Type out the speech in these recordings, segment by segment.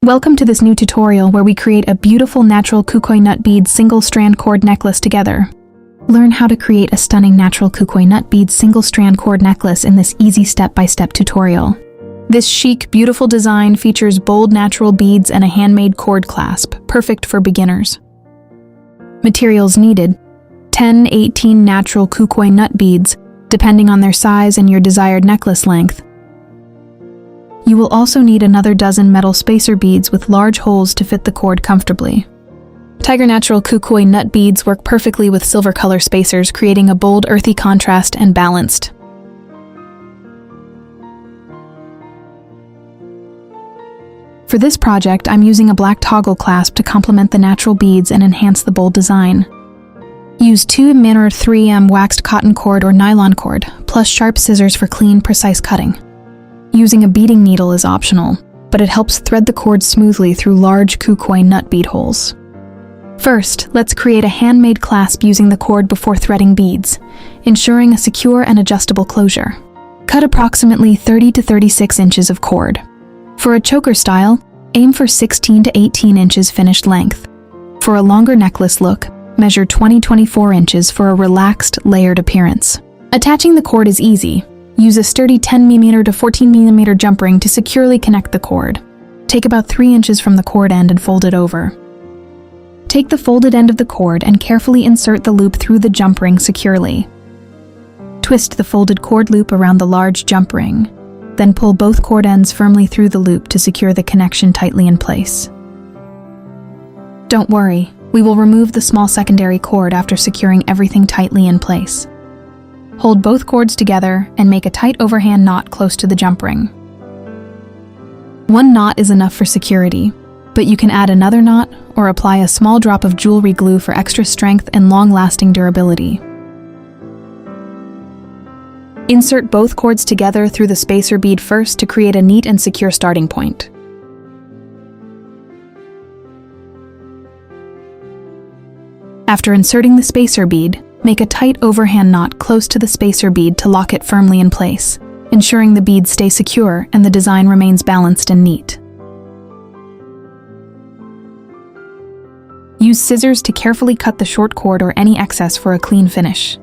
Welcome to this new tutorial where we create a beautiful natural kukui nut beads single-strand cord necklace together. Learn how to create a stunning natural kukui nut beads single-strand cord necklace in this easy step-by-step tutorial. This chic, beautiful design features bold natural beads and a handmade cord clasp, perfect for beginners. Materials needed: 10-18 natural kukui nut beads, depending on their size and your desired necklace length. You will also need another dozen metal spacer beads with large holes to fit the cord comfortably. Tiger natural kukui nut beads work perfectly with silver color spacers, creating a bold, earthy contrast and balanced. For this project, I'm using a black toggle clasp to complement the natural beads and enhance the bold design. Use 2mm or 3mm waxed cotton cord or nylon cord, plus sharp scissors for clean, precise cutting. Using a beading needle is optional, but it helps thread the cord smoothly through large kukui nut bead holes. First, let's create a handmade clasp using the cord before threading beads, ensuring a secure and adjustable closure. Cut approximately 30 to 36 inches of cord. For a choker style, aim for 16 to 18 inches finished length. For a longer necklace look, measure 20-24 inches for a relaxed, layered appearance. Attaching the cord is easy. Use a sturdy 10mm to 14mm jump ring to securely connect the cord. Take about 3 inches from the cord end and fold it over. Take the folded end of the cord and carefully insert the loop through the jump ring securely. Twist the folded cord loop around the large jump ring, then pull both cord ends firmly through the loop to secure the connection tightly in place. Don't worry, we will remove the small secondary cord after securing everything tightly in place. Hold both cords together and make a tight overhand knot close to the jump ring. One knot is enough for security, but you can add another knot or apply a small drop of jewelry glue for extra strength and long-lasting durability. Insert both cords together through the spacer bead first to create a neat and secure starting point. After inserting the spacer bead, make a tight overhand knot close to the spacer bead to lock it firmly in place, ensuring the beads stay secure and the design remains balanced and neat. Use scissors to carefully cut the short cord or any excess for a clean finish.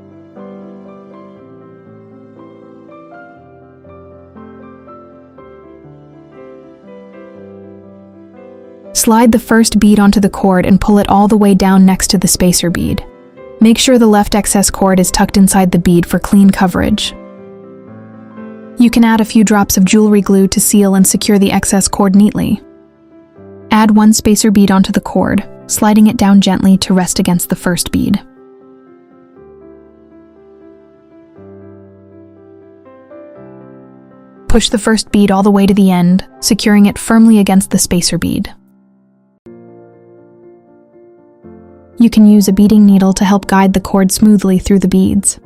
Slide the first bead onto the cord and pull it all the way down next to the spacer bead. Make sure the left excess cord is tucked inside the bead for clean coverage. You can add a few drops of jewelry glue to seal and secure the excess cord neatly. Add one spacer bead onto the cord, sliding it down gently to rest against the first bead. Push the first bead all the way to the end, securing it firmly against the spacer bead. You can use a beading needle to help guide the cord smoothly through the beads.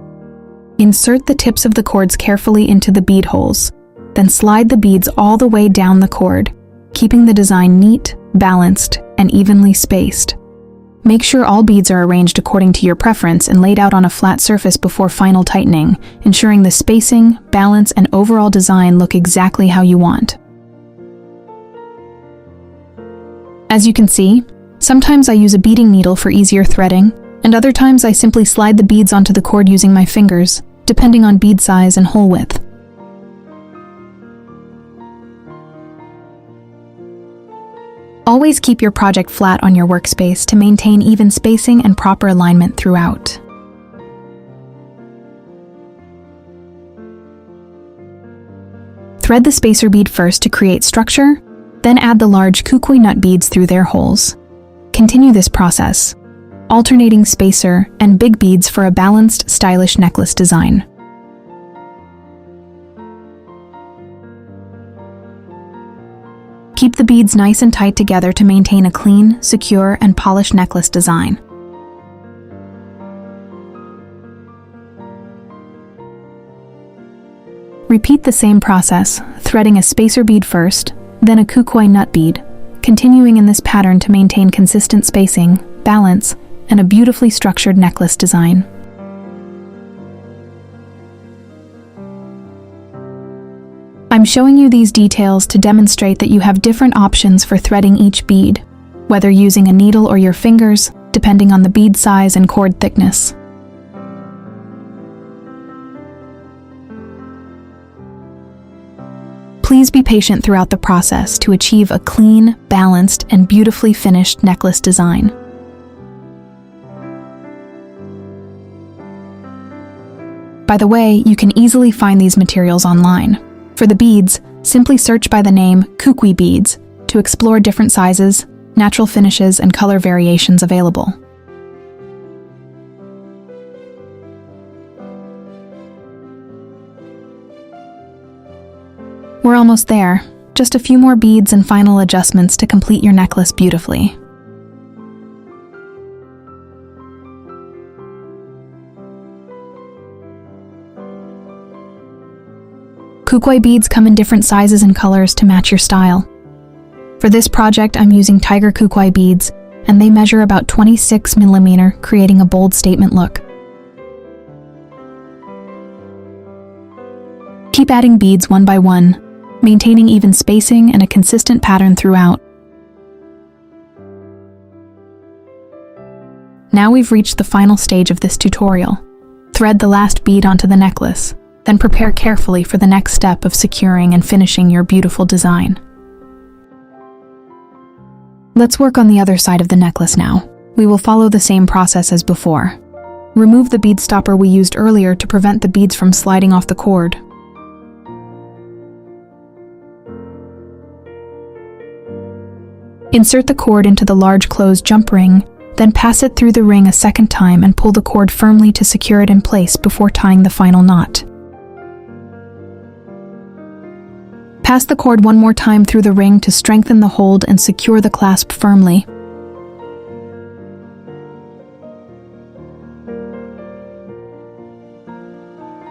Insert the tips of the cords carefully into the bead holes, then slide the beads all the way down the cord, keeping the design neat, balanced, and evenly spaced. Make sure all beads are arranged according to your preference and laid out on a flat surface before final tightening, ensuring the spacing, balance, and overall design look exactly how you want. As you can see, sometimes I use a beading needle for easier threading, and other times I simply slide the beads onto the cord using my fingers, depending on bead size and hole width. Always keep your project flat on your workspace to maintain even spacing and proper alignment throughout. Thread the spacer bead first to create structure, then add the large kukui nut beads through their holes. Continue this process, alternating spacer and big beads for a balanced, stylish necklace design. Keep the beads nice and tight together to maintain a clean, secure, and polished necklace design. Repeat the same process, threading a spacer bead first, then a kukui nut bead, continuing in this pattern to maintain consistent spacing, balance, and a beautifully structured necklace design. I'm showing you these details to demonstrate that you have different options for threading each bead, whether using a needle or your fingers, depending on the bead size and cord thickness. Please be patient throughout the process to achieve a clean, balanced, and beautifully finished necklace design. By the way, you can easily find these materials online. For the beads, simply search by the name Kukui Beads to explore different sizes, natural finishes, and color variations available. We're almost there. Just a few more beads and final adjustments to complete your necklace beautifully. Kukui beads come in different sizes and colors to match your style. For this project, I'm using tiger kukui beads, and they measure about 26 mm, creating a bold statement look. Keep adding beads one by one, maintaining even spacing and a consistent pattern throughout. Now we've reached the final stage of this tutorial. Thread the last bead onto the necklace, then prepare carefully for the next step of securing and finishing your beautiful design. Let's work on the other side of the necklace now. We will follow the same process as before. Remove the bead stopper we used earlier to prevent the beads from sliding off the cord. Insert the cord into the large closed jump ring, then pass it through the ring a second time and pull the cord firmly to secure it in place before tying the final knot. Pass the cord one more time through the ring to strengthen the hold and secure the clasp firmly.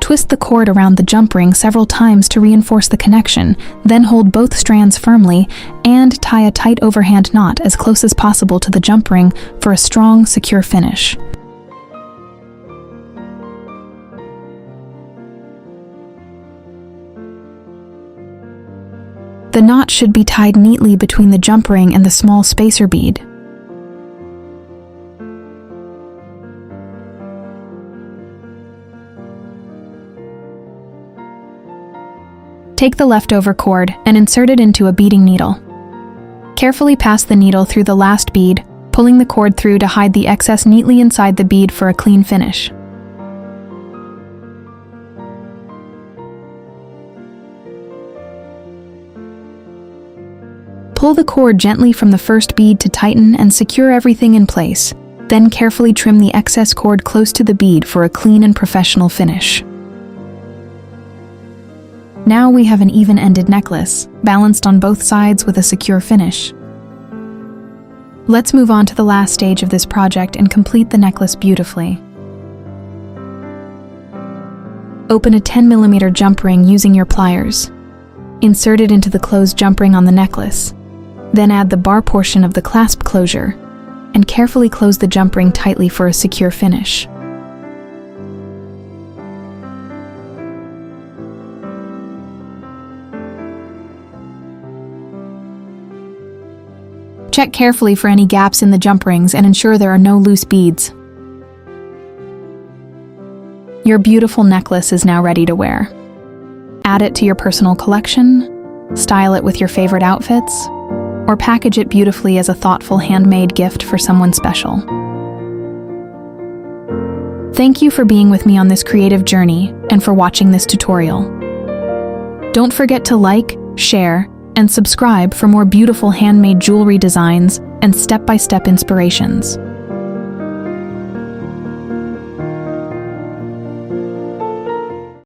Twist the cord around the jump ring several times to reinforce the connection, then hold both strands firmly and tie a tight overhand knot as close as possible to the jump ring for a strong, secure finish. The knot should be tied neatly between the jump ring and the small spacer bead. Take the leftover cord and insert it into a beading needle. Carefully pass the needle through the last bead, pulling the cord through to hide the excess neatly inside the bead for a clean finish. Pull the cord gently from the first bead to tighten and secure everything in place. Then carefully trim the excess cord close to the bead for a clean and professional finish. Now we have an even-ended necklace, balanced on both sides with a secure finish. Let's move on to the last stage of this project and complete the necklace beautifully. Open a 10mm jump ring using your pliers. Insert it into the closed jump ring on the necklace. Then add the bar portion of the clasp closure, and carefully close the jump ring tightly for a secure finish. Check carefully for any gaps in the jump rings and ensure there are no loose beads. Your beautiful necklace is now ready to wear. Add it to your personal collection, style it with your favorite outfits, or package it beautifully as a thoughtful handmade gift for someone special. Thank you for being with me on this creative journey and for watching this tutorial. Don't forget to like, share, and subscribe for more beautiful handmade jewelry designs and step-by-step inspirations.